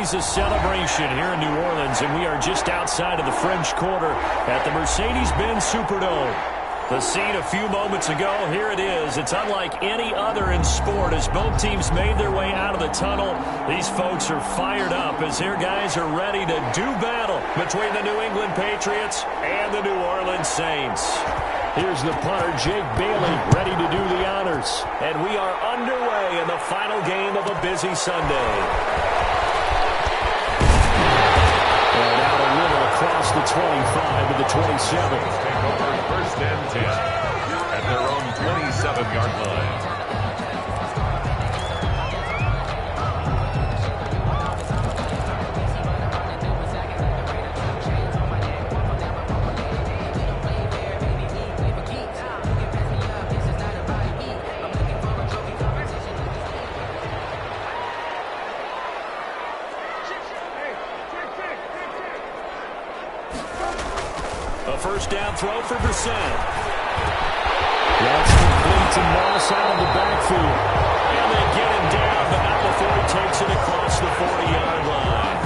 always a celebration here in New Orleans, and we are just outside of the French Quarter at the Mercedes-Benz Superdome. The scene a few moments ago, here it is. It's unlike any other in sport as both teams made their way out of the tunnel. These folks are fired up as their guys are ready to do battle between the New England Patriots and the New Orleans Saints. Here's the punter, Jake Bailey, ready to do the honors. And we are underway in the final game of a busy Sunday. And out a little across the 25 to the 27. Take over first and 10 at their own 27-yard line. First down throw for Brissett. That's complete to Moss out of the backfield. And they get him down, but not before he takes it across the 40-yard line.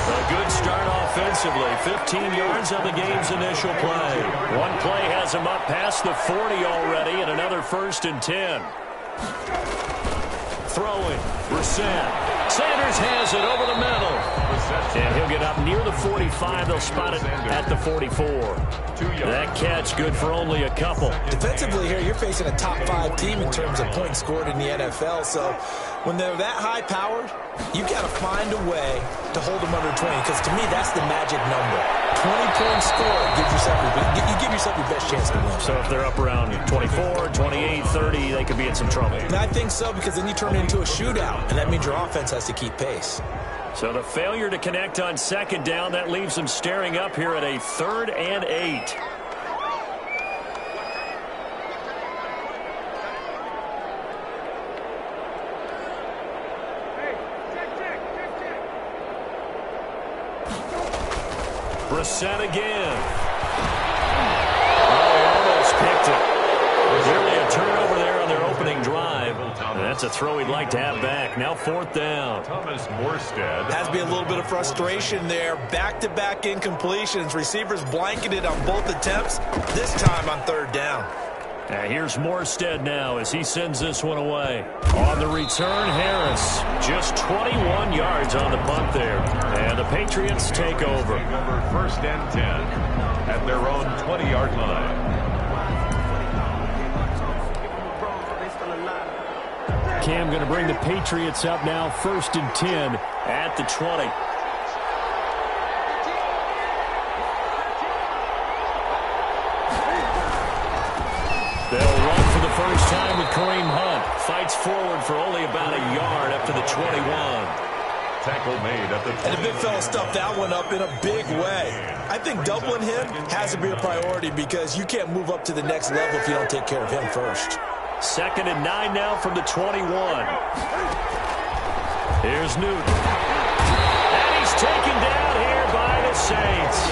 A good start offensively. 15 yards on the game's initial play. One play has him up past the 40 already, and another first and 10. Throwing. Brissett. Sanders has it over the middle. And he'll get up near the 45. They'll spot it at the 44. That catch good for only a couple. Defensively here, you're facing a top 5 team in terms of points scored in the NFL. So when they're that high-powered, you got to find a way to hold them under 20. Because to me, that's the magic number. 20 points scored gives yourself you give yourself your best chance to win. So if they're up around 24, 28, 30, they could be in some trouble. And I think so, because then you turn it into a shootout, and that means your offense has to keep pace. So the failure to connect on second down, that leaves them staring up here at a 3rd and 8. Brissett again. Oh, almost picked it. Nearly a turnover there on their opening drive. And that's a throw he'd like to have back. Now 4th down. Thomas Morstead. Has to be a little bit of frustration there. Back-to-back incompletions. Receivers blanketed on both attempts. This time on 3rd down. Here's Morstead now as he sends this one away. On the return, Harris. Just 21 yards on the punt there. And the Patriots take over. First and 10 at their own 20-yard line. Cam going to bring the Patriots up now, 1st and 10 at the 20. They'll run for the first time with Kareem Hunt. Fights forward for only about a yard up to the 21. Tackle made at the 20. And the big fella stuffed that one up in a big way. I think doubling him has to be a priority because you can't move up to the next level if you don't take care of him first. 2nd and 9 now from the 21. Here's Newton. And he's taken down here by the Saints.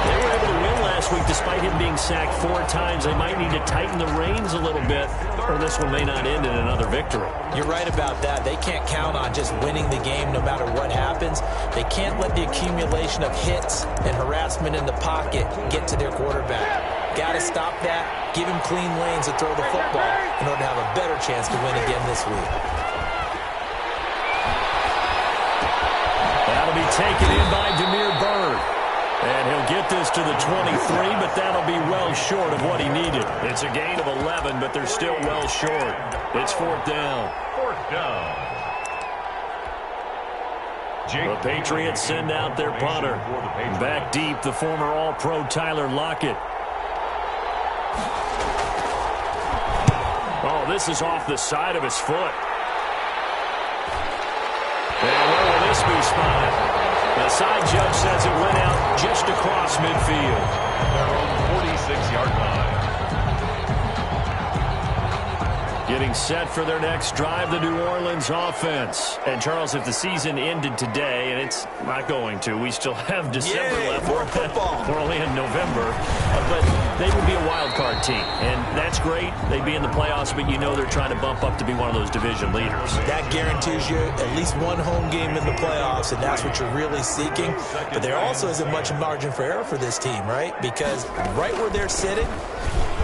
They were able to win last week despite him being sacked 4 times. They might need to tighten the reins a little bit, or this one may not end in another victory. You're right about that. They can't count on just winning the game no matter what happens. They can't let the accumulation of hits and harassment in the pocket get to their quarterback. Got to stop that. Give him clean lanes to throw the football in order to have a better chance to win again this week. That'll be taken in by Damiere Byrd. And he'll get this to the 23, but that'll be well short of what he needed. It's a gain of 11, but they're still well short. It's 4th down. 4th down. The Patriots send out their punter. Back deep, the former All-Pro Tyler Lockett. Oh, this is off the side of his foot. And where will this be spotted? The side judge says it went out just across midfield. Their own 46-yard line. Getting set for their next drive, the New Orleans offense. And, Charles, if the season ended today, and it's not going to, we still have December left. More football. We're only in November. But they would be a wild card team. And that's great. They'd be in the playoffs, but you know they're trying to bump up to be one of those division leaders. That guarantees you at least one home game in the playoffs, and that's what you're really seeking. But there also isn't much margin for error for this team, right? Because right where they're sitting,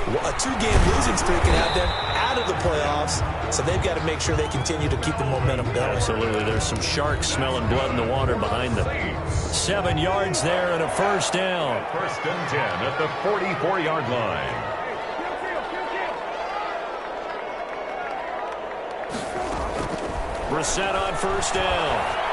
a 2-game losing streak can have them out of the playoffs, so they've got to make sure they continue to keep the momentum going. Absolutely. There's some sharks smelling blood in the water behind them. 7 yards there and a first down. First and 10 at the 44-yard line. Brissett on first down.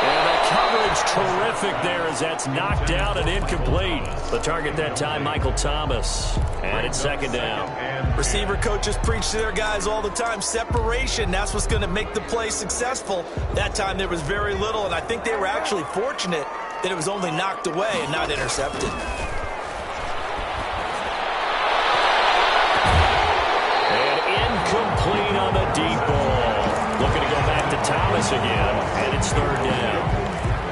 And the coverage terrific there as that's knocked out and incomplete. The target that time, Michael Thomas. And it's second down. Receiver coaches preach to their guys all the time. Separation, that's what's going to make the play successful. That time there was very little, and I think they were actually fortunate that it was only knocked away and not intercepted. And incomplete on the deep ball. Looking to go back to Thomas again, and it's third down.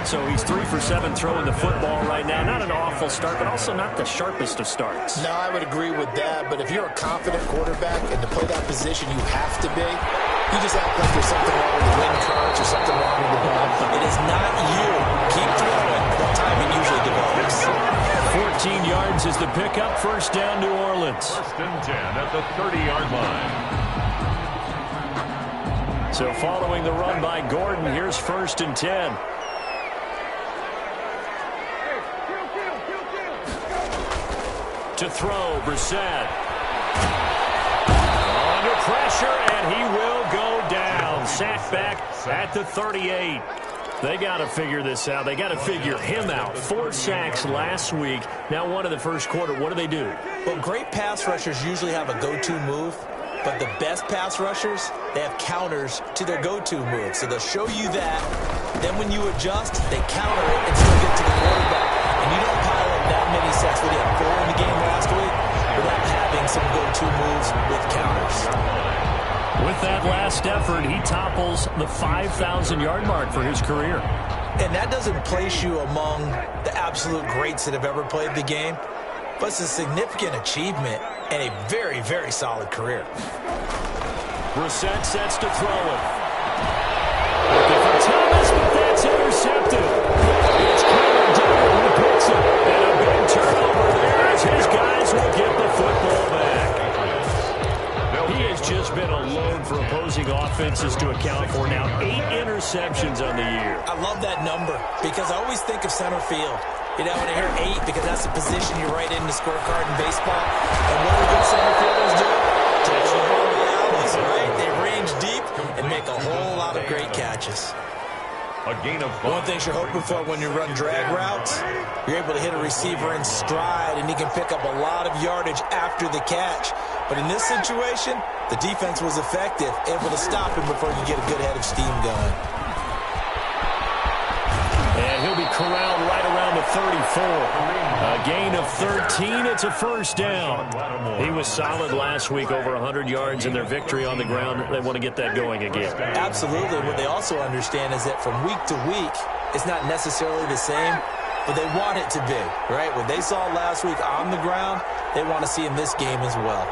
So he's 3 for 7 throwing the football right now. Not an awful start, but also not the sharpest of starts. No, I would agree with that. But if you're a confident quarterback and to play that position, you have to be. You just act like there's something wrong with the wind currents or something wrong with the ball. It is not you. Keep throwing. The timing usually develops. 14 yards is the pickup. First down, New Orleans. First and 10 at the 30-yard line. So following the run by Gordon, here's first and 10. To throw, Brissett. Under pressure, and he will go down. Sacked back at the 38. They got to figure this out. They got to figure him out. 4 sacks last week. Now one in the first quarter. What do? Well, great pass rushers usually have a go-to move. But the best pass rushers, they have counters to their go-to move. So they'll show you that. Then when you adjust, they counter it and still get to the quarterback. And you don't pile up that many sacks. We had 4 in the game last week without having some go-to moves with counters. With that last effort, he topples the 5,000-yard mark for his career. And that doesn't place you among the absolute greats that have ever played the game. But it's a significant achievement and a very, very solid career. Brissett sets to throw it. Looking for Thomas, but that's intercepted. It's Connor Dillon who picks it. And a big turnover there as his guys will get the football back. He has just been a load for opposing offenses to account for now. 8 interceptions on the year. I love that number because I always think of center field. You know, when I hear 8, because that's the position you write in the scorecard in baseball. And what do good center fielders do? Catch the ball in the alleys, right? They range deep and make a whole lot of great catches. A gain of 5. One thing you're hoping for when you run drag routes, you're able to hit a receiver in stride, and he can pick up a lot of yardage after the catch. But in this situation, the defense was effective, able to stop him before you get a good head of steam going. And he'll be corralled right around the 34. A gain of 13. It's a first down. He was solid last week, over 100 yards in their victory on the ground. They want to get that going again. Absolutely. What they also understand is that from week to week, it's not necessarily the same, but they want it to be, right? What they saw last week on the ground, they want to see in this game as well.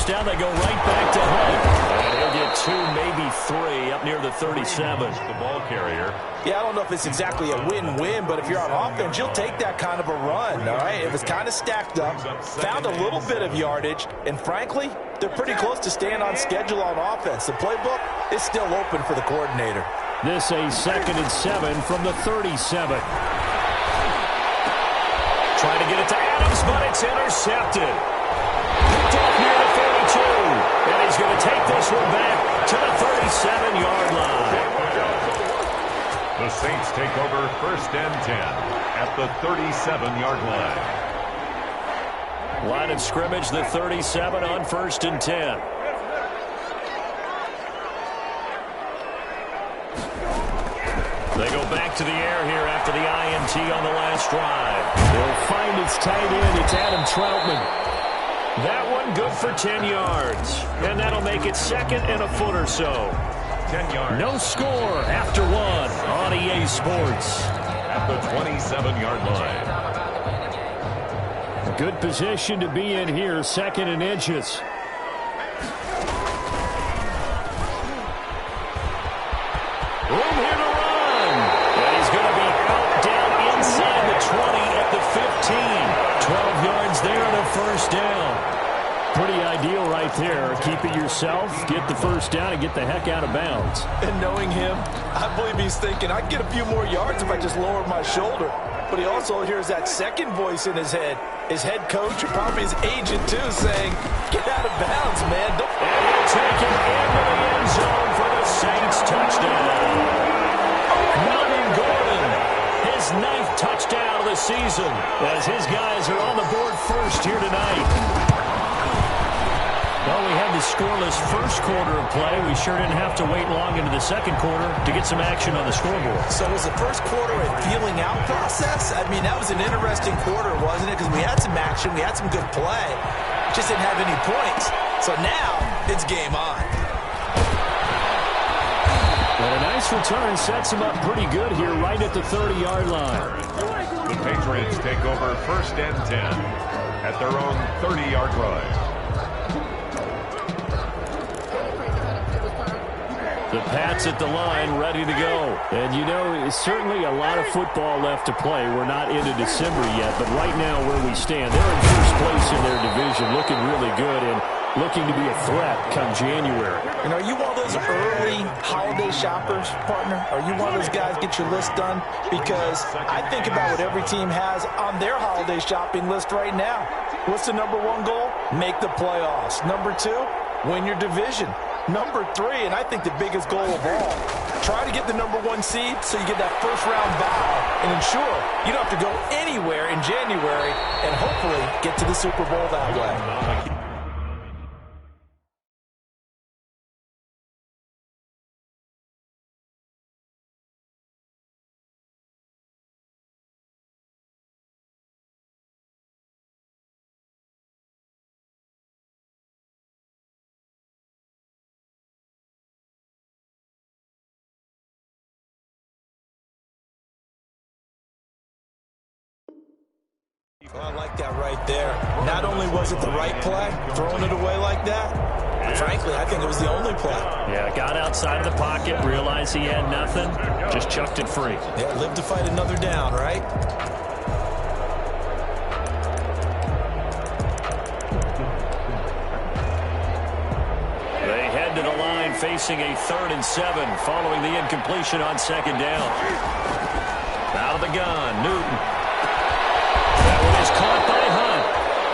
Down, they go right back to Hunt. And he'll get 2, maybe 3 up near the 37. The ball carrier. Yeah, I don't know if it's exactly a win-win, but if you're on offense, you'll take that kind of a run, all right? It was kind of stacked up, found a little bit of yardage, and frankly, they're pretty close to staying on schedule on offense. The playbook is still open for the coordinator. This a 2nd and 7 from the 37. Trying to get it to Adams, but it's intercepted. Picked off near the 32. And he's going to take this one back to the 37-yard line. The Saints take over first and 10 at the 37-yard line. Line of scrimmage, the 37 on first and 10. back to the air here after the INT on the last drive. He'll find its tight end. It's Adam Troutman. That one good for 10 yards. And that'll make it second and a foot or so. 10 yards. No score after one on EA Sports. At the 27-yard line. Good position to be in here, second and inches. Room here to run. And he's going to be out down inside the 20 at the 15. 12 yards there and a first down. Pretty ideal right there. Keep it yourself, get the first down, and get the heck out of bounds. And knowing him, I believe he's thinking, I can get a few more yards if I just lower my shoulder. But he also hears that second voice in his head. His head coach, and probably his agent, too, saying, get out of bounds, man. And he'll take it into the end zone for the Saints touchdown. Melvin Gordon, his 9th touchdown of the season, as his guys are on the board first here tonight. Well, we had the scoreless first quarter of play. We sure didn't have to wait long into the second quarter to get some action on the scoreboard. So was the first quarter a feeling out process? I mean, that was an interesting quarter, wasn't it? Because we had some action, we had some good play. Just didn't have any points. So now, it's game on. Well, a nice return sets him up pretty good here right at the 30-yard line. The Patriots take over first and 10 at their own 30-yard line. The Pats at the line, ready to go. And, you know, it's certainly a lot of football left to play. We're not into December yet, but right now where we stand, they're in first place in their division, looking really good and looking to be a threat come January. And are you one of those early holiday shoppers, partner? Are you one of those guys get your list done? Because I think about what every team has on their holiday shopping list right now. What's the number one goal? Make the playoffs. Number 2, win your division. Number 3, and I think the biggest goal of all, try to get the number 1 seed so you get that first-round bye and ensure you don't have to go anywhere in January and hopefully get to the Super Bowl that way. Well, I like that right there. Not only was it the right play, throwing it away like that, but frankly, I think it was the only play. Yeah, got outside of the pocket, realized he had nothing, just chucked it free. Yeah, live to fight another down, right? They head to the line facing a 3rd and 7 following the incompletion on second down. Out of the gun, Newton. That one is caught by Hunt.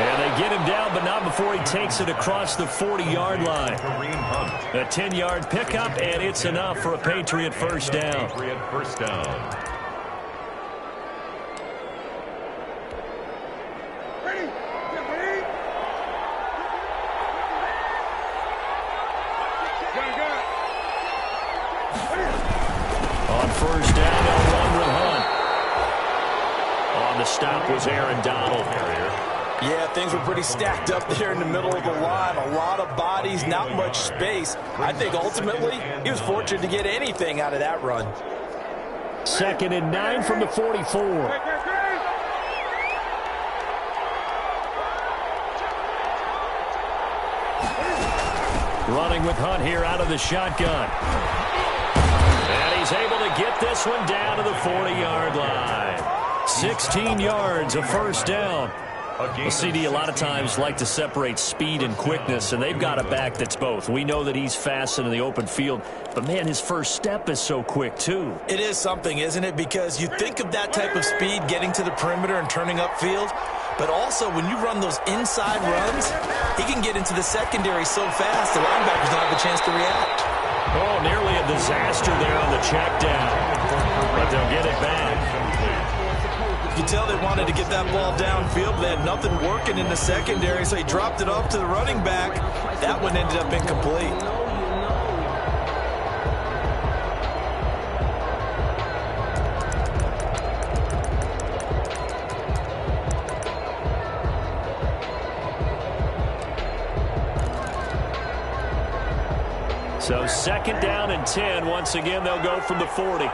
And they get him down, but not before he takes it across the 40-yard line. A 10-yard pickup, and it's enough for a Patriot first down. Patriot first down. On first down, they'll run with Hunt. On the stop was Aaron Donald. Yeah, things were pretty stacked up there in the middle of the line. A lot of bodies, not much space. I think ultimately he was fortunate to get anything out of that run. 2nd and 9 from the 44. Running with Hunt here out of the shotgun. And he's able to get this one down to the 40-yard line. 16 yards, a first down. Well, CD, a lot of times like to separate speed and quickness, and they've got a back that's both. We know that he's fast in the open field, but, man, his first step is so quick, too. It is something, isn't it? Because you think of that type of speed getting to the perimeter and turning upfield, but also when you run those inside runs, he can get into the secondary so fast the linebackers don't have a chance to react. Oh, nearly a disaster there on the check down, but they'll get it back. You can tell they wanted to get that ball downfield, but they had nothing working in the secondary, so he dropped it off to the running back. That one ended up incomplete. So 2nd down and 10. Once again, they'll go from the 40. 20.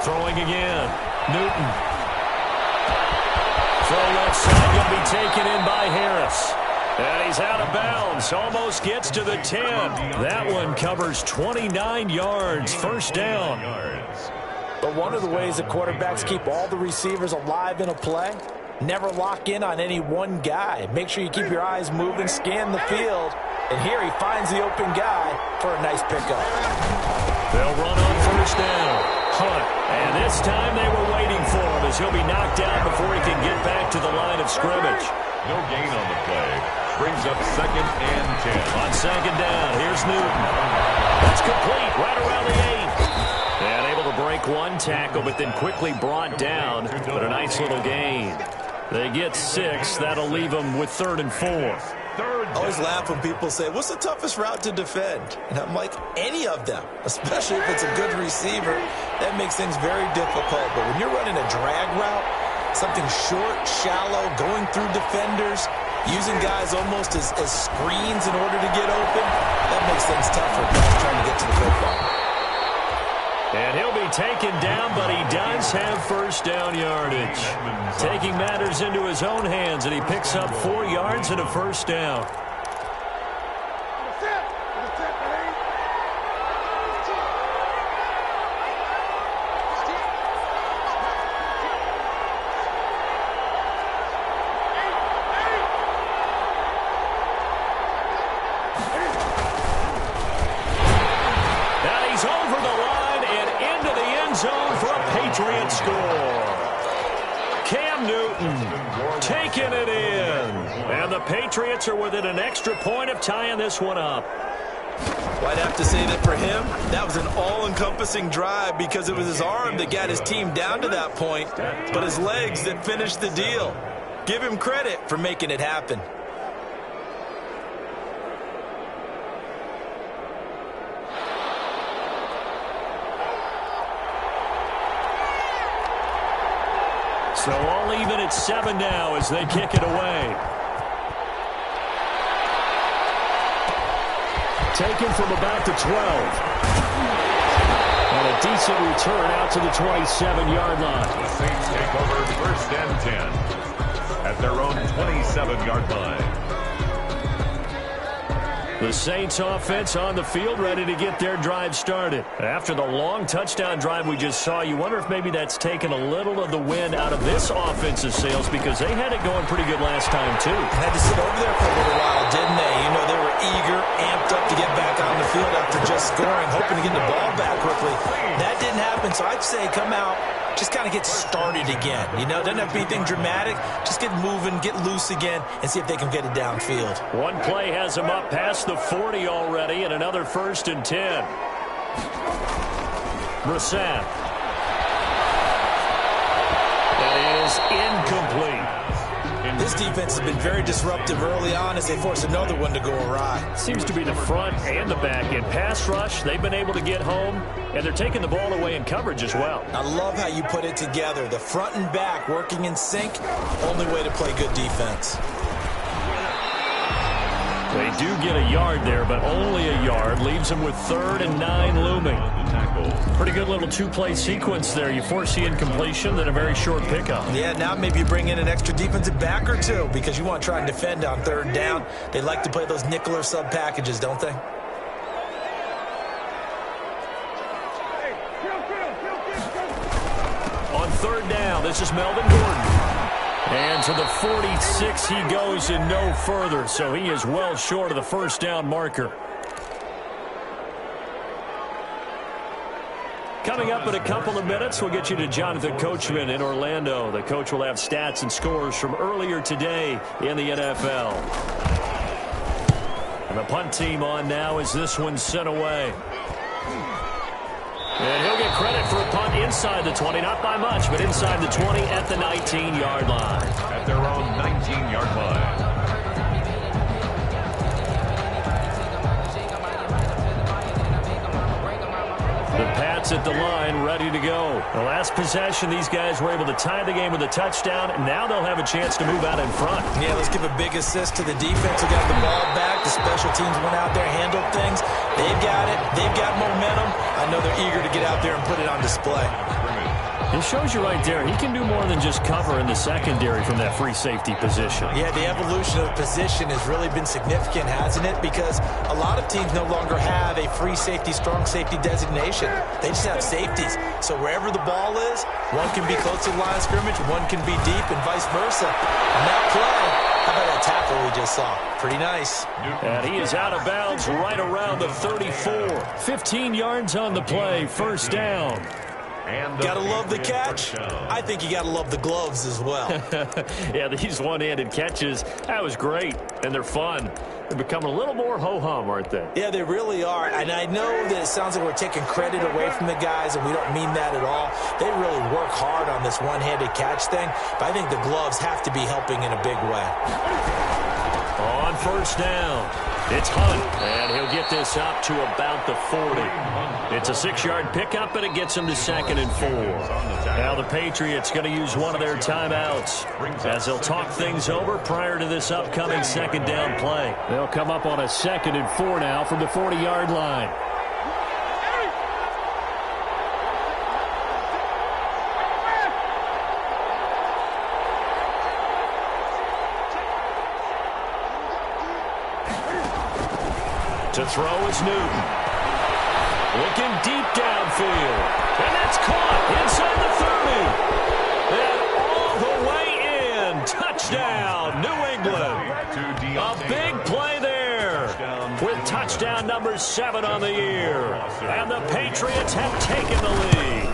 Throwing again. Newton. Throw left side going to be taken in by Harris. And he's out of bounds. Almost gets to the 10. That one covers 29 yards. First down. But one of the ways that quarterbacks keep all the receivers alive in a play, never lock in on any one guy. Make sure you keep your eyes moving, scan the field. And here he finds the open guy for a nice pickup. They'll run on first down. Hunt. And this time they were waiting for him as he'll be knocked down before he can get back to the line of scrimmage. No gain on the play. Brings up 2nd and 10. On 2nd down, here's Newton. That's complete right around the 8. And able to break one tackle, but then quickly brought down. But a nice little gain. They get 6. That'll leave them with 3rd and 4. I always laugh when people say, what's the toughest route to defend? And I'm like, any of them, especially if it's a good receiver. That makes things very difficult. But when you're running a drag route, something short, shallow, going through defenders, using guys almost as screens in order to get open, that makes things tougher guys trying to get to the football. And he'll be taken down, but he does have first down yardage. Taking matters into his own hands, and he picks up 4 yards and a first down. Patriot score. Cam Newton taking it in. And the Patriots are within an extra point of tying this one up. Well, I'd have to say that for him, that was an all-encompassing drive because it was his arm that got his team down to that point, but his legs that finished the deal. Give him credit for making it happen. So all even at 7 now as they kick it away. Taken from about the 12. And a decent return out to the 27-yard line. The Saints take over 1st and 10 at their own 27-yard line. The Saints offense on the field ready to get their drive started. After the long touchdown drive we just saw, you wonder if maybe that's taken a little of the wind out of this offensive sails because they had it going pretty good last time too. Had to sit over there for a little while, didn't they? You know, they were eager, amped up to get back on the field after just scoring, hoping to get the ball back quickly. That didn't happen, so I'd say come out, just kind of get started again. You know, doesn't have to be anything dramatic. Just get moving, get loose again, and see if they can get it downfield. One play has them up past the 40 already, and another 1st and 10. Brissett. That is incomplete. This defense has been very disruptive early on as they force another one to go awry. Seems to be the front and the back. In pass rush, they've been able to get home, and they're taking the ball away in coverage as well. I love how you put it together. The front and back working in sync, only way to play good defense. They do get a yard there, but only a yard. Leaves them with 3rd and 9 looming. Pretty good little two-play sequence there. You force the incompletion, then a very short pickup. Yeah, now maybe you bring in an extra defensive back or two because you want to try and defend on 3rd down. They like to play those nickel or sub packages, don't they? On 3rd down, this is Melvin Gordon. And to the 46 he goes and no further, so he is well short of the 1st down marker. Coming up in a couple of minutes, we'll get you to Jonathan Coachman in Orlando. The coach will have stats and scores from earlier today in the NFL. And the punt team on now as this one's sent away. And he'll get credit for a punt inside the 20, not by much, but inside the 20 at the 19-yard line. At their own 19-yard line. The Pats Sets at the line, ready to go. The last possession, these guys were able to tie the game with a touchdown. Now they'll have a chance to move out in front. Yeah, let's give a big assist to the defense who got the ball back. The special teams went out there, handled things. They've got it. They've got momentum. I know they're eager to get out there and put it on display. It shows you right there, he can do more than just cover in the secondary from that free safety position. Yeah, the evolution of the position has really been significant, hasn't it? Because a lot of teams no longer have a free safety, strong safety designation. They just have safeties. So wherever the ball is, one can be close to the line of scrimmage, one can be deep, and vice versa. And that play, how about that tackle we just saw? Pretty nice. And he is out of bounds right around the 34. 15 yards on the play, first down. Gotta love the catch. I think you gotta love the gloves as well. Yeah, these one-handed catches, that was great, and they're fun. They're becoming a little more ho-hum, aren't they? Yeah, they really are. And I know that it sounds like we're taking credit away from the guys, and we don't mean that at all. They really work hard on this one-handed catch thing, but I think the gloves have to be helping in a big way. On first down, it's Hunt, and he'll get this up to about the 40. It's a 6-yard pickup, and it gets him to 2nd and 4. Now the Patriots going to use one of their timeouts as they'll talk things over prior to this upcoming second down play. They'll come up on a 2nd and 4 now from the 40-yard line. To throw is Newton. Looking deep downfield. And that's caught inside the 30. And all the way in. Touchdown, New England. A big play there with touchdown number 7 on the year. And the Patriots have taken the lead.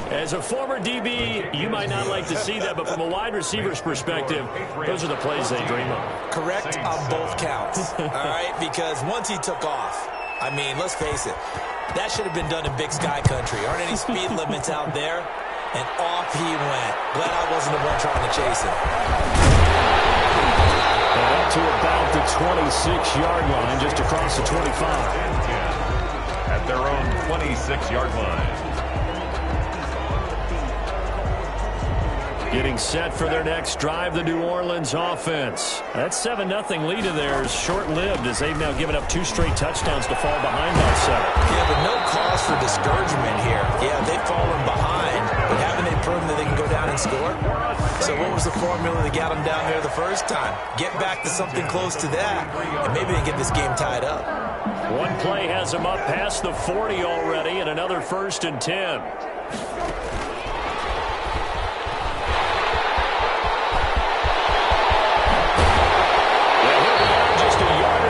As a former DB, you might not like to see that, but from a wide receiver's perspective, those are the plays they dream of. Correct on both counts, all right? Because once he took off, I mean, let's face it, that should have been done in Big Sky Country. Aren't any speed limits out there? And off he went. Glad I wasn't the one trying to chase him. And up to about the 26-yard line, just across the 25. At their own 26-yard line. Getting set for their next drive, the New Orleans offense. That 7-0 lead of theirs short-lived as they've now given up 2 straight touchdowns to fall behind by 7. Yeah, but no cause for discouragement here. Yeah, they've fallen behind, but haven't they proven that they can go down and score? So what was the formula that got them down there the first time? Get back to something close to that, and maybe they get this game tied up. One play has them up past the 40 already, and another 1st and 10.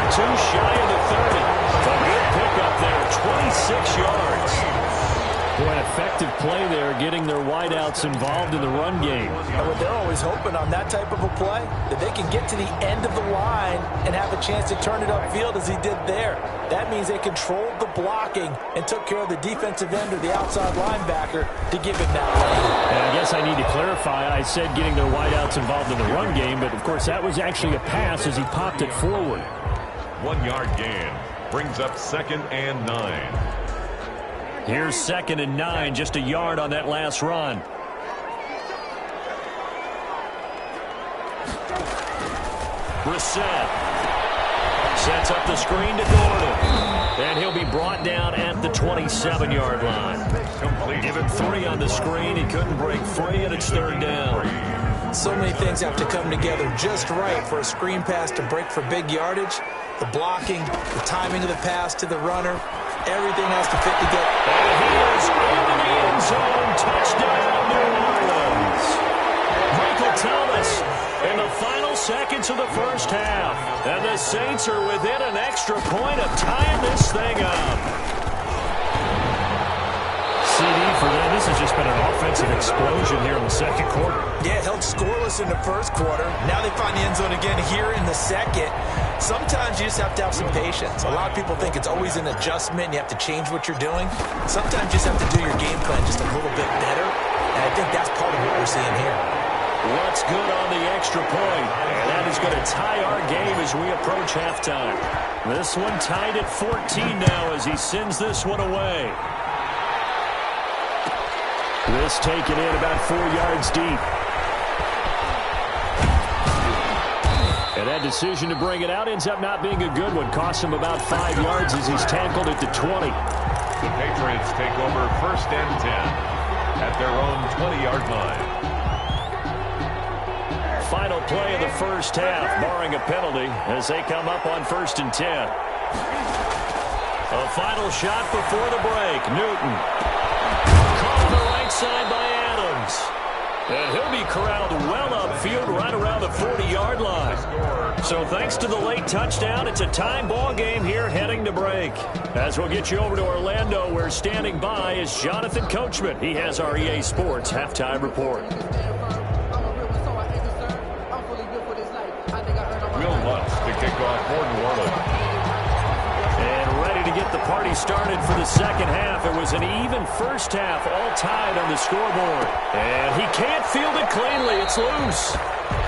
Too shy of the 30. A good pickup there, 26 yards. Boy, effective play there, getting their wideouts involved in the run game. And what they're always hoping on that type of a play, that they can get to the end of the line and have a chance to turn it upfield as he did there. That means they controlled the blocking and took care of the defensive end or the outside linebacker to give him that lane. And I guess I need to clarify, I said getting their wideouts involved in the run game, but of course that was actually a pass as he popped it forward. 1-yard gain brings up 2nd and 9. Here's 2nd and 9, just a yard on that last run. Brissett sets up the screen to Gordon. And he'll be brought down at the 27-yard line. Give him 3 on the screen. He couldn't break free, and it's 3rd down. So many things have to come together just right for a screen pass to break for big yardage. The blocking, the timing of the pass to the runner, everything has to fit together. And he is into the end zone. Touchdown, New Orleans. Michael Thomas in the final seconds of the first half. And the Saints are within an extra point of tying this thing up. CD for them. This has just been an offensive explosion here in the second quarter. Yeah, held scoreless in the first quarter. Now they find the end zone again here in the second. Sometimes you just have to have some patience. A lot of people think it's always an adjustment. You have to change what you're doing. Sometimes you just have to do your game plan just a little bit better. And I think that's part of what we're seeing here. What's good on the extra point? And that is going to tie our game as we approach halftime. This one tied at 14 now as he sends this one away. This taken in about 4 yards deep. And that decision to bring it out ends up not being a good one. Costs him about 5 yards as he's tackled at the 20. The Patriots take over 1st and 10 at their own 20-yard line. Final play of the first half, barring a penalty, as they come up on 1st and 10. A final shot before the break. Newton. Caught on the right side by Adams. And he'll be corralled well upfield right around the 40-yard line. So thanks to the late touchdown, it's a tie ball game here heading to break. As we'll get you over to Orlando, where standing by is Jonathan Coachman. He has our EA Sports halftime report. Will Lutz to kick off for New Orleans. And ready to get the party started for the second half. It was an even first half, all tied on the scoreboard. And he can't field it cleanly. It's loose.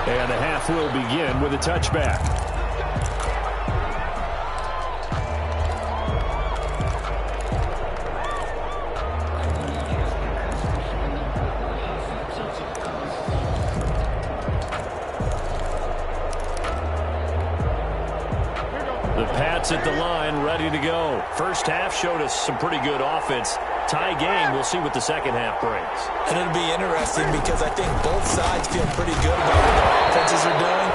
And the half will begin with a touchback. The Pats at the line, ready to go. First half showed us some pretty good offense. Tie game, we'll see what the second half brings. And it'll be interesting because I think both sides feel pretty good about what their offenses are doing.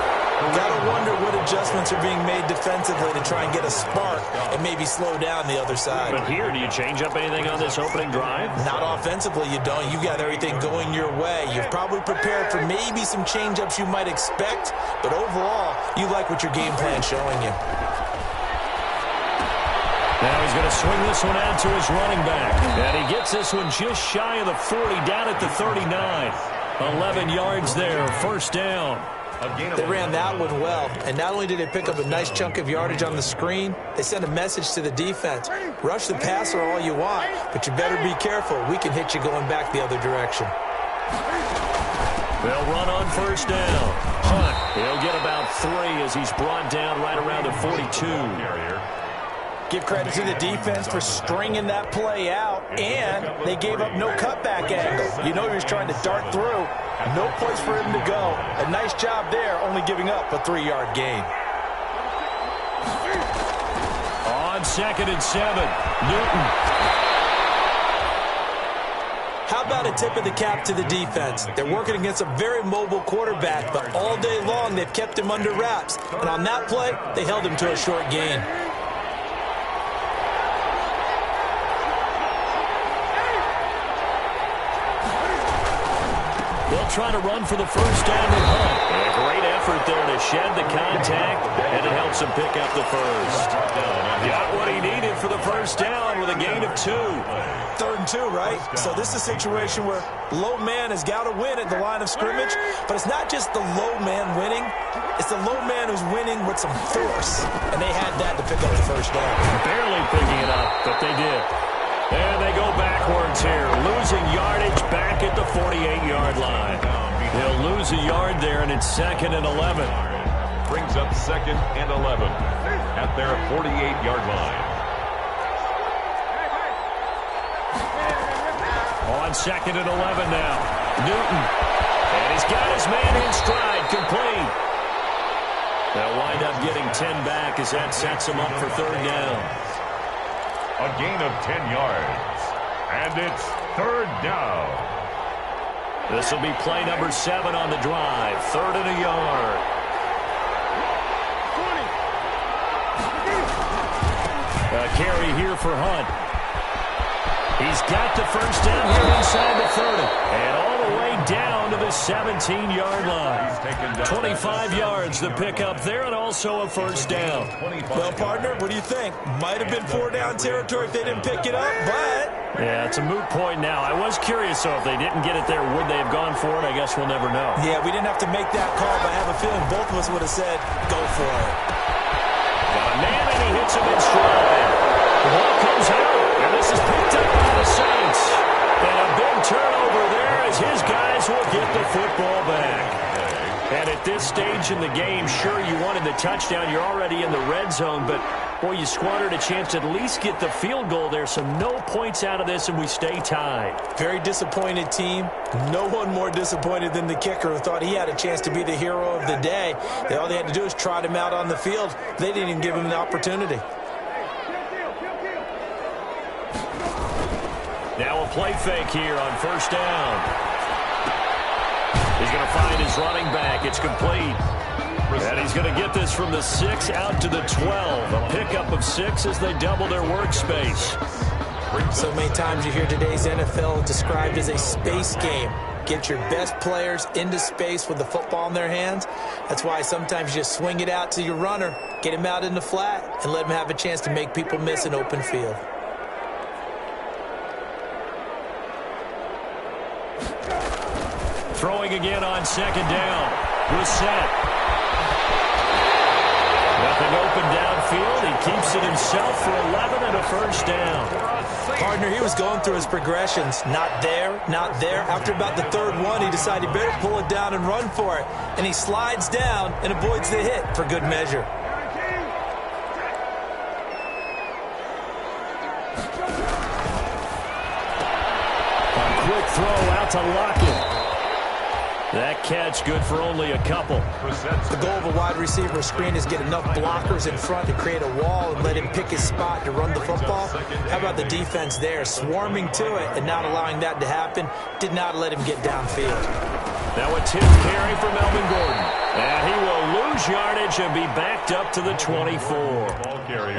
Got to wonder what adjustments are being made defensively to try and get a spark and maybe slow down the other side. But here, do you change up anything on this opening drive? Not offensively, you don't. You got everything going your way. You've probably prepared for maybe some change-ups you might expect, but overall, you like what your game plan's showing you. Now he's going to swing this one out to his running back. And he gets this one just shy of the 40, down at the 39. 11 yards there, first down. They ran that one well, and not only did they pick up a nice chunk of yardage on the screen, they sent a message to the defense. Rush the passer all you want, but you better be careful. We can hit you going back the other direction. They'll run on first down. Hunt, he'll get about 3 as he's brought down right around the 42. Give credit to the defense for stringing that play out, and they gave up no cutback angle. You know he was trying to dart through. No place for him to go. A nice job there, only giving up a 3-yard gain. On 2nd and 7, Newton. How about a tip of the cap to the defense? They're working against a very mobile quarterback, but all day long they've kept him under wraps. And on that play, they held him to a short gain. They'll try to run for the first down with Hunt. A great effort there to shed the contact, and it helps him pick up the first. Got what he needed for the first down with a gain of 2. 3rd and 2, right? So this is a situation where low man has got to win at the line of scrimmage, but it's not just the low man winning. It's the low man who's winning with some force, and they had that to pick up the first down. Barely picking it up, but they did. And they go backwards here, losing yardage back at the 48-yard line. He'll lose a yard there, and it's 2nd and 11. Brings up 2nd and 11 at their 48-yard line. On 2nd and 11 now, Newton. And he's got his man in stride, complete. They'll wind up getting 10 back as that sets him up for 3rd down. A gain of 10 yards. And it's 3rd down. This will be play number 7 on the drive. 3rd and a yard. A carry here for Hunt. He's got the first down here inside the 30. And all the way down to the 17-yard line. 25 yards the pickup there, and also a first down. Well, partner, what do you think? Might have been 4-down territory if they didn't pick it up, but... Yeah, it's a moot point now. I was curious, though, if they didn't get it there, would they have gone for it? I guess we'll never know. Yeah, we didn't have to make that call, but I have a feeling both of us would have said, go for it. Got a man, and he hits him in stride. The ball comes out, and this is picked up by the Saints. And a big turnover there as his guys will get the football back. And at this stage in the game, sure, you wanted the touchdown. You're already in the red zone, but Boy, you squandered a chance to at least get the field goal there, so no points out of this, and we stay tied. Very disappointed team. No one more disappointed than the kicker who thought he had a chance to be the hero of the day. All they had to do is trot him out on the field. They didn't even give him the opportunity. Now a play fake here on first down. He's going to find his running back. It's complete. And he's going to get this from the 6 out to the 12. A pickup of 6 as they double their workspace. So many times you hear today's NFL described as a space game. Get your best players into space with the football in their hands. That's why sometimes you just swing it out to your runner, get him out in the flat, and let him have a chance to make people miss an open field. Throwing again on second down. Brissett. Nothing open downfield. He keeps it himself for 11 and a first down. Partner, he was going through his progressions. Not there, not there. After about the third one, he decided he better pull it down and run for it. And he slides down and avoids the hit for good measure. A quick throw out to Lockett. That catch good for only a couple. The goal of a wide receiver screen is get enough blockers in front to create a wall and let him pick his spot to run the football. How about the defense there, swarming to it and not allowing that to happen? Did not let him get downfield. Now a tip carry for Melvin Gordon. And he will lose yardage and be backed up to the 24.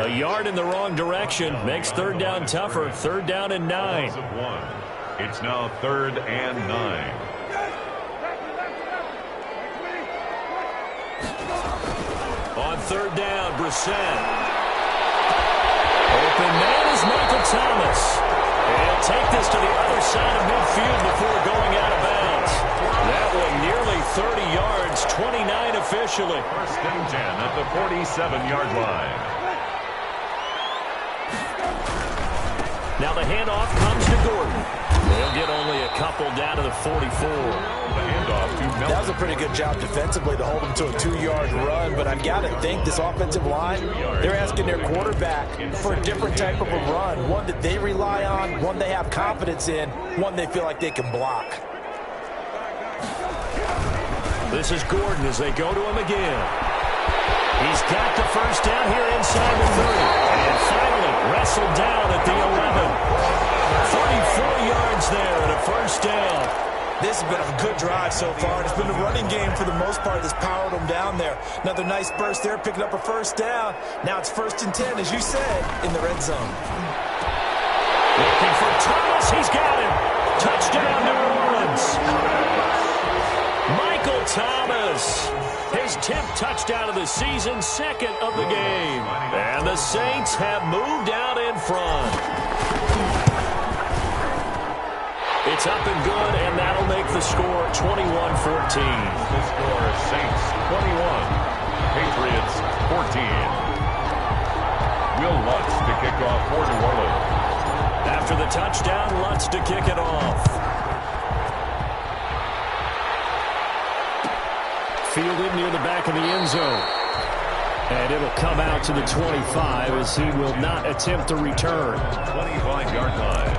A yard in the wrong direction makes third down tougher. Third down and 9. It's now 3rd and 9. On third down, Brissett. Open man is Michael Thomas. And he'll take this to the other side of midfield before going out of bounds. That one nearly 30 yards, 29 officially. 1st and 10 at the 47-yard line. Now the handoff comes to Gordon. They'll get only a couple down to the 44. The handoff to Melvin. That was a pretty good job defensively to hold him to a 2-yard run, but I've got to think this offensive line, they're asking their quarterback for a different type of a run, one that they rely on, one they have confidence in, one they feel like they can block. This is Gordon as they go to him again. He's got the first down here inside the 30. And finally wrestled down at the 11. 44 yards there and a first down. This has been a good drive so far. It's been the running game for the most part that's powered them down there. Another nice burst there, picking up a first down. Now it's 1st and 10, as you said, in the red zone. Looking for Thomas. He's got him. Touchdown, New Orleans. Michael Thomas. His 10th touchdown of the season, 2nd of the game. And the Saints have moved out in front. It's up and good, and that'll make the score 21-14. The score, Saints 21, Patriots 14. Will Lutz to kick off for New Orleans. After the touchdown, Lutz to kick it off. Fielded near the back of the end zone. And it'll come out to the 25 as he will not attempt to return. 25-yard line.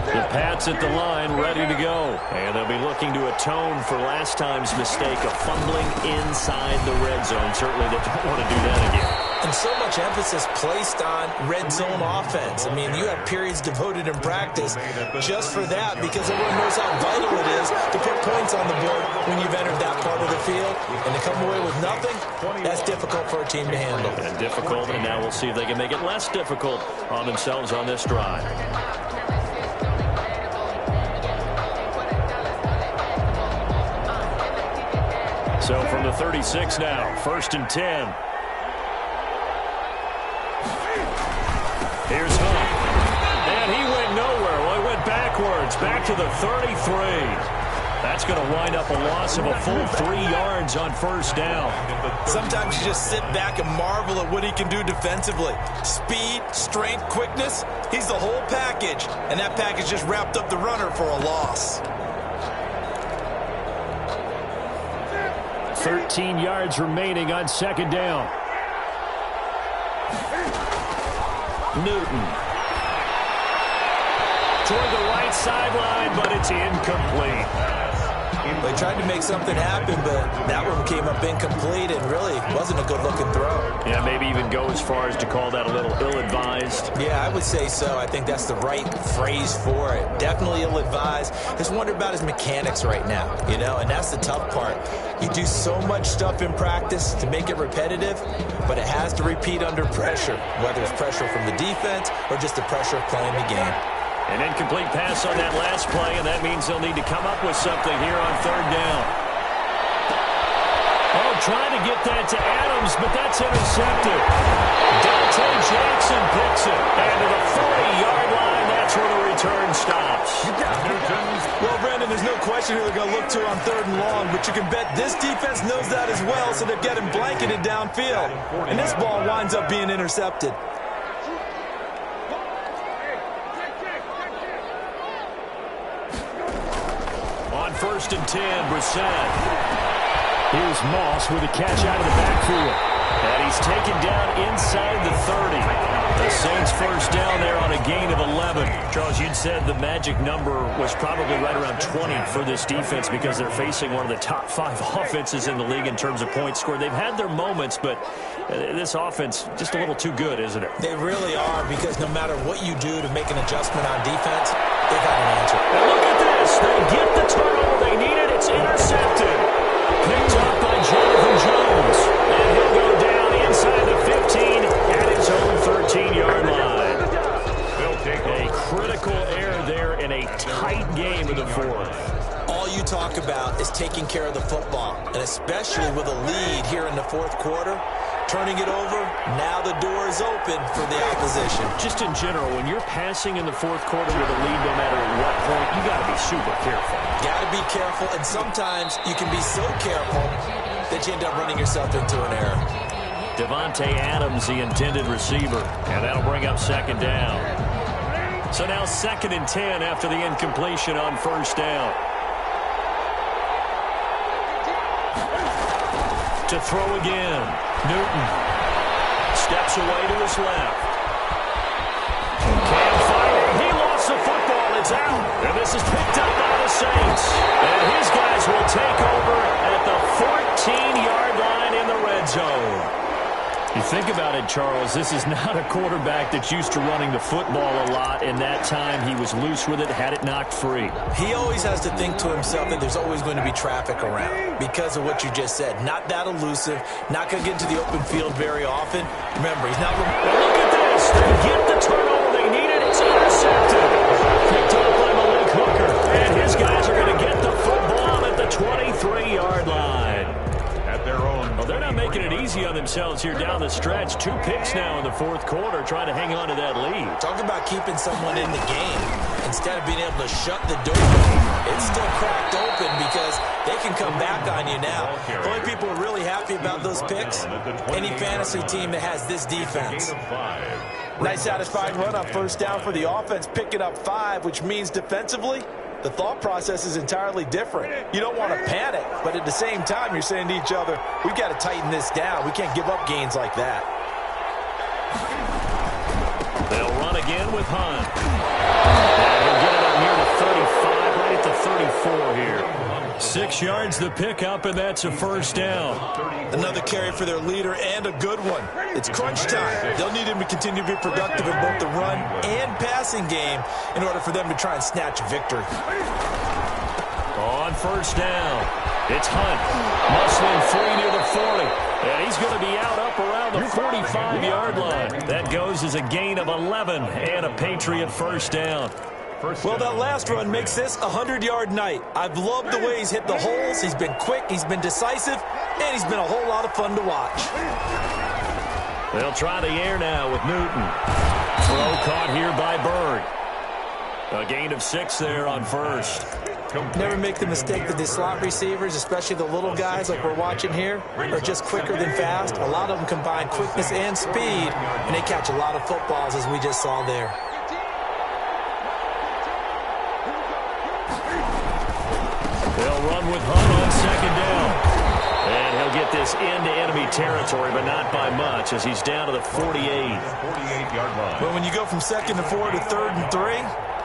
The Pats at the line, ready to go. And they'll be looking to atone for last time's mistake of fumbling inside the red zone. Certainly they don't want to do that again. And so much emphasis placed on red zone offense. I mean, you have periods devoted in practice just for that because everyone knows how vital it is to put points on the board when you've entered that part of the field. And to come away with nothing, that's difficult for a team to handle. And difficult, and now we'll see if they can make it less difficult on themselves on this drive. So from the 36 now, 1st and 10. Here's Hunt. And he went nowhere. Well, he went backwards, back to the 33. That's going to wind up a loss of a full 3 yards on first down. Sometimes you just sit back and marvel at what he can do defensively. Speed, strength, quickness, he's the whole package. And that package just wrapped up the runner for a loss. 13 yards remaining on second down. Newton. Toward the right sideline, but it's incomplete. They tried to make something happen, but that one came up incomplete and really wasn't a good-looking throw. Yeah, maybe even go as far as to call that a little ill-advised. Yeah, I would say so. I think that's the right phrase for it. Definitely ill-advised. Just wonder about his mechanics right now, and that's the tough part. You do so much stuff in practice to make it repetitive, but it has to repeat under pressure, whether it's pressure from the defense or just the pressure of playing the game. An incomplete pass on that last play, and that means they'll need to come up with something here on third down. Oh, trying to get that to Adams, but that's intercepted. Dante Jackson picks it. And to the 40-yard line, that's where the return stops. Well, Brandon, there's no question who they're going to look to on third and long, but you can bet this defense knows that as well, so they're getting blanketed downfield. And this ball winds up being intercepted. First and 10, Brissett. Here's Moss with a catch out of the backfield. And he's taken down inside the 30. The Saints first down there on a gain of 11. Charles, you'd said the magic number was probably right around 20 for this defense because they're facing one of the top 5 offenses in the league in terms of points scored. They've had their moments, but this offense just a little too good, isn't it? They really are, because no matter what you do to make an adjustment on defense, they got an answer. Now look at this. They get the turnover they needed. It's intercepted. Picked up by Jonathan Jones. And he'll go down inside the 15 at his own 13-yard line. They'll take a critical error there in a tight game of the fourth. All you talk about is taking care of the football, and especially with a lead here in the fourth quarter. Turning it over, now the door is open for the opposition. Just in general, when you're passing in the fourth quarter with a lead, no matter at what point, you got to be super careful. Got to be careful, and sometimes you can be so careful that you end up running yourself into an error. Devontae Adams, the intended receiver, and that'll bring up second down. So now second and 10 after the incompletion on first down. To throw again, Newton steps away to his left. Can't fire. He lost the football. It's out. And this is picked up by the Saints. And his guys will take over at the 14-yard line in the red zone. You think about it, Charles, this is not a quarterback that's used to running the football a lot. In that time, he was loose with it, had it knocked free. He always has to think to himself that there's always going to be traffic around because of what you just said. Not that elusive, not going to get into the open field very often. Remember, he's not... Look at this. They get the turnover they needed. It's intercepted. Picked up by Malik Hooker. And his guys are going to get the football at the 23-yard line. At their own. Well, they're not making it easy on themselves here down the stretch. 2 picks now in the fourth quarter, trying to hang on to that lead. Talk about keeping someone in the game instead of being able to shut the door. It's still cracked open because they can come back on you now. The only people who are really happy about those picks, any fantasy team that has this defense. Nice satisfying run on first down for the offense, picking up 5, which means defensively, the thought process is entirely different. You don't want to panic, but at the same time, you're saying to each other, we've got to tighten this down. We can't give up gains like that. They'll run again with Hunt. And he'll get it up near the 35, right at the 34 here. 6 yards the pickup, and that's a first down. Another carry for their leader, and a good one. It's crunch time. They'll need him to continue to be productive in both the run and passing game in order for them to try and snatch victory. On first down, it's Hunt. Muscling free near the 40. And he's going to be out up around the 45-yard line. That goes as a gain of 11 and a Patriot first down. Well, that last run makes this a 100-yard night. I've loved the way he's hit the holes. He's been quick, he's been decisive, and he's been a whole lot of fun to watch. They'll try the air now with Newton. Throw caught here by Bird. A gain of 6 there on first. Never make the mistake that the slot receivers, especially the little guys like we're watching here, are just quicker than fast. A lot of them combine quickness and speed, and they catch a lot of footballs, as we just saw there. They'll run with Hunt on second down. And get this into enemy territory, but not by much as he's down to the 48. 48-yard line. Well, when you go from 2nd and 4 to 3rd and 3,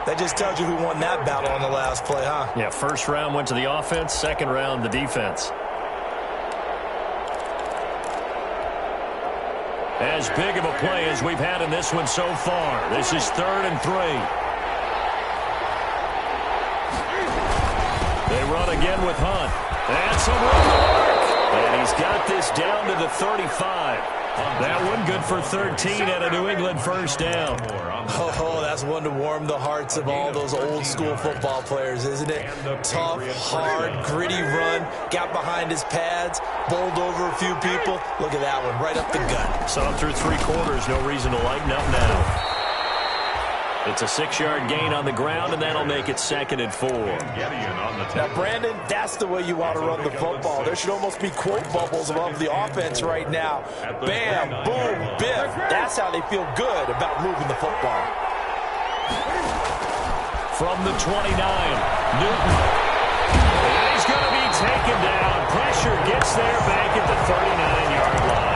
that just tells you who won that battle on the last play, huh? Yeah, first round went to the offense, second round the defense. As big of a play as we've had in this one so far. This is 3rd and 3. They run again with Hunt. And some run to work. And he's got this down to the 35. That one good for 13 at a New England first down. Oh, that's one to warm the hearts of all those old-school football players, isn't it? Tough, hard, gritty run. Got behind his pads, bowled over a few people. Look at that one, right up the gut. Saw him through 3 quarters. No reason to lighten up now. It's a 6-yard gain on the ground, and that'll make it 2nd and 4. Now, Brandon, that's the way you want to run the football. There should almost be quote bubbles above the offense right now. Bam, boom, biff. That's how they feel good about moving the football. From the 29, Newton. And he's going to be taken down. Pressure gets there back at the 39-yard line.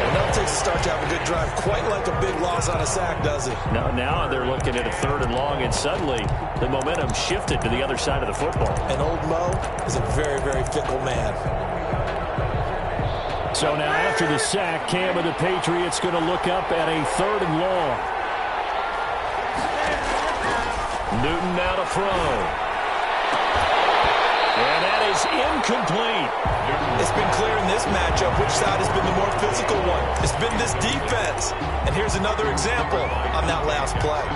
It takes a start to have a good drive, quite like a big loss on a sack, does it? Now they're looking at a 3rd and long, and suddenly the momentum shifted to the other side of the football. And old Mo is a very, very fickle man. So now after the sack, Cam of the Patriots going to look up at a 3rd and long. Newton now to throw. And that is incomplete. It's been clear in this matchup which side has been the more physical one. It's been this defense. And here's another example on that last play.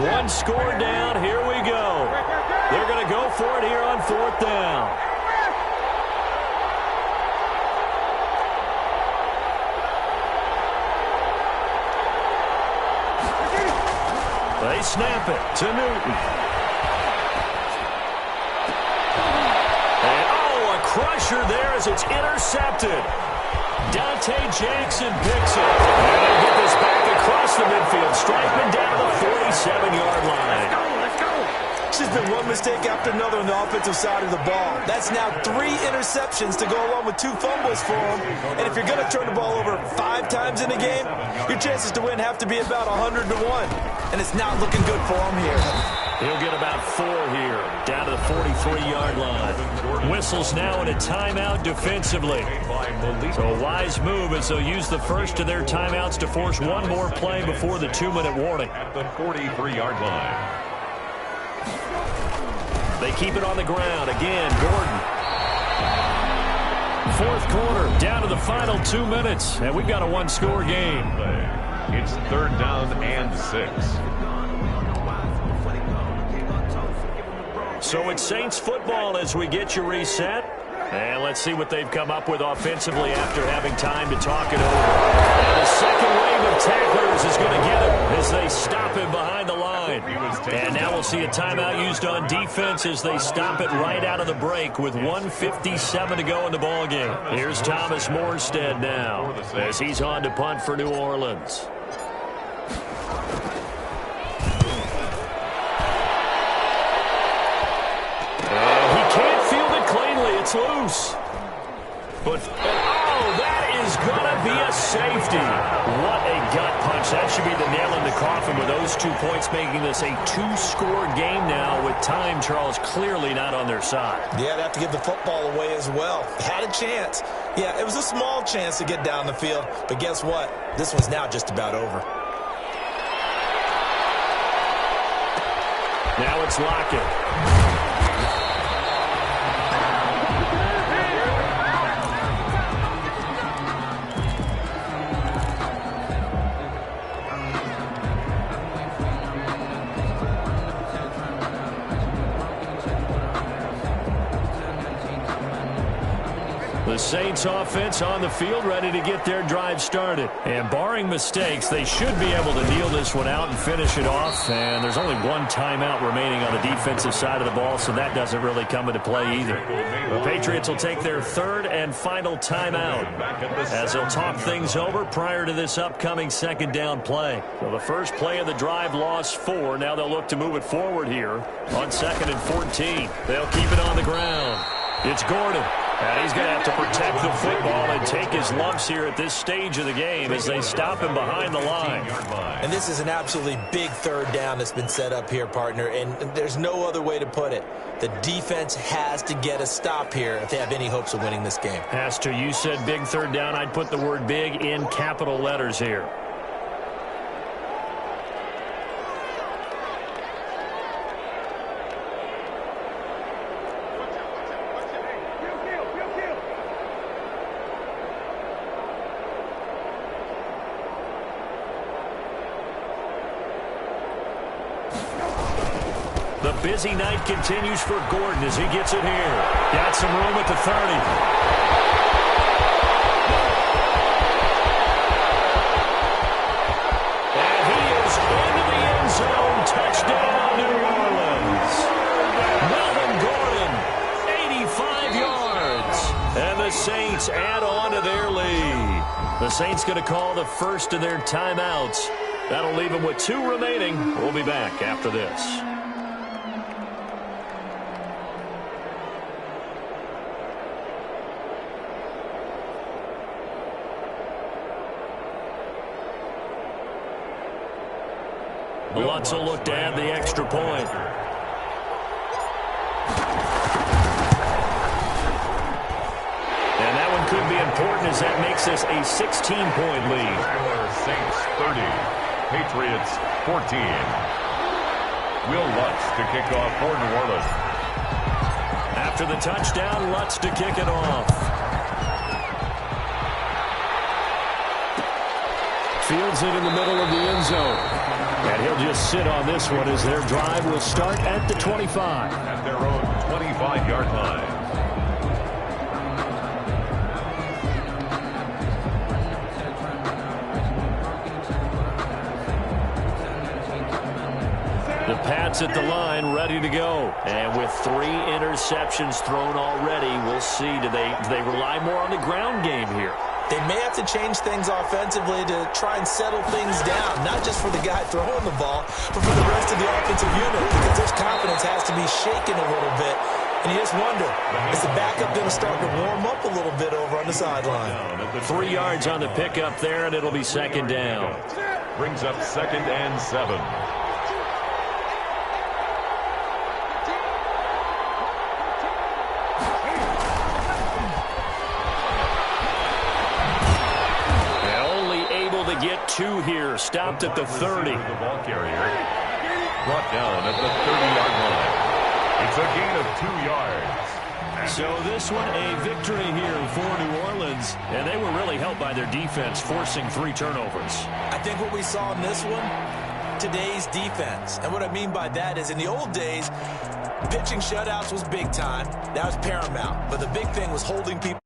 One score down. Here we go. They're going to go for it here on 4th down. They snap it to Newton. Crusher there as it's intercepted. Dante Jackson picks it. And they get this back across the midfield. Strikeman down to the 47-yard line. Let's go. It's just been one mistake after another on the offensive side of the ball. That's now 3 interceptions to go along with 2 fumbles for him. And if you're going to turn the ball over 5 times in a game, your chances to win have to be about 100 to 1. And it's not looking good for him here. He'll get about 4 here, down to the 43-yard line. Whistles now in a timeout defensively. So a wise move as they'll use the first of their timeouts to force one more play before the 2-minute warning. At the 43-yard line. They keep it on the ground. Again, Gordon. 4th quarter, down to the final 2 minutes, and we've got a 1-score game. It's 3rd down and 6. So it's Saints football as we get you reset. And let's see what they've come up with offensively after having time to talk it over. And the second wave of tacklers is going to get him as they stop him behind the line. And now we'll see a timeout used on defense as they stop it right out of the break with 1:57 to go in the ballgame. Here's Thomas Morstead now as he's on to punt for New Orleans. It's loose. But, oh, that is going to be a safety. What a gut punch. That should be the nail in the coffin with those 2 points making this a 2-score game now with time, Charles, clearly not on their side. Yeah, they have to give the football away as well. Had a chance. Yeah, it was a small chance to get down the field. But guess what? This one's now just about over. Now it's Lockett. The Saints offense on the field ready to get their drive started. And barring mistakes, they should be able to kneel this one out and finish it off. And there's only 1 timeout remaining on the defensive side of the ball, so that doesn't really come into play either. The Patriots will take their 3rd and final timeout as they'll talk things over prior to this upcoming 2nd down play. So the first play of the drive lost 4. Now they'll look to move it forward here on 2nd and 14. They'll keep it on the ground. It's Gordon. And he's going to have to protect the football and take his lumps here at this stage of the game as they stop him behind the line. And this is an absolutely big third down that's been set up here, partner, and there's no other way to put it. The defense has to get a stop here if they have any hopes of winning this game. Has to. You said big third down. I'd put the word big in capital letters here. The busy night continues for Gordon as he gets it here. Got some room at the 30. And he is into the end zone. Touchdown, New Orleans. Melvin Gordon, 85 yards. And the Saints add on to their lead. The Saints going to call the first of their timeouts. That'll leave them with 2 remaining. We'll be back after this. Lutz will look to add the extra point. And that one could be important as that makes this a 16-point lead. Saints 30, Patriots 14. Will Lutz to kick off for New Orleans. After the touchdown, Lutz to kick it off. Fields it in the middle of the end zone. And he'll just sit on this one as their drive will start at the 25. At their own 25-yard line. The Pats at the line, ready to go. And with 3 interceptions thrown already, we'll see. Do they rely more on the ground game here? They may have to change things offensively to try and settle things down, not just for the guy throwing the ball, but for the rest of the offensive unit, because their confidence has to be shaken a little bit. And you just wonder, is the backup going to start to warm up a little bit over on the sideline? 3 yards on the pickup there, and it'll be second down. Brings up 2nd and 7. Get 2 here, stopped at the 30. The ball carrier brought down at the 30-yard line. It's a gain of 2 yards. So this one a victory here for New Orleans, and they were really helped by their defense, forcing 3 turnovers. I think what we saw in this one, today's defense. And what I mean by that is in the old days, pitching shutouts was big time. That was paramount. But the big thing was holding people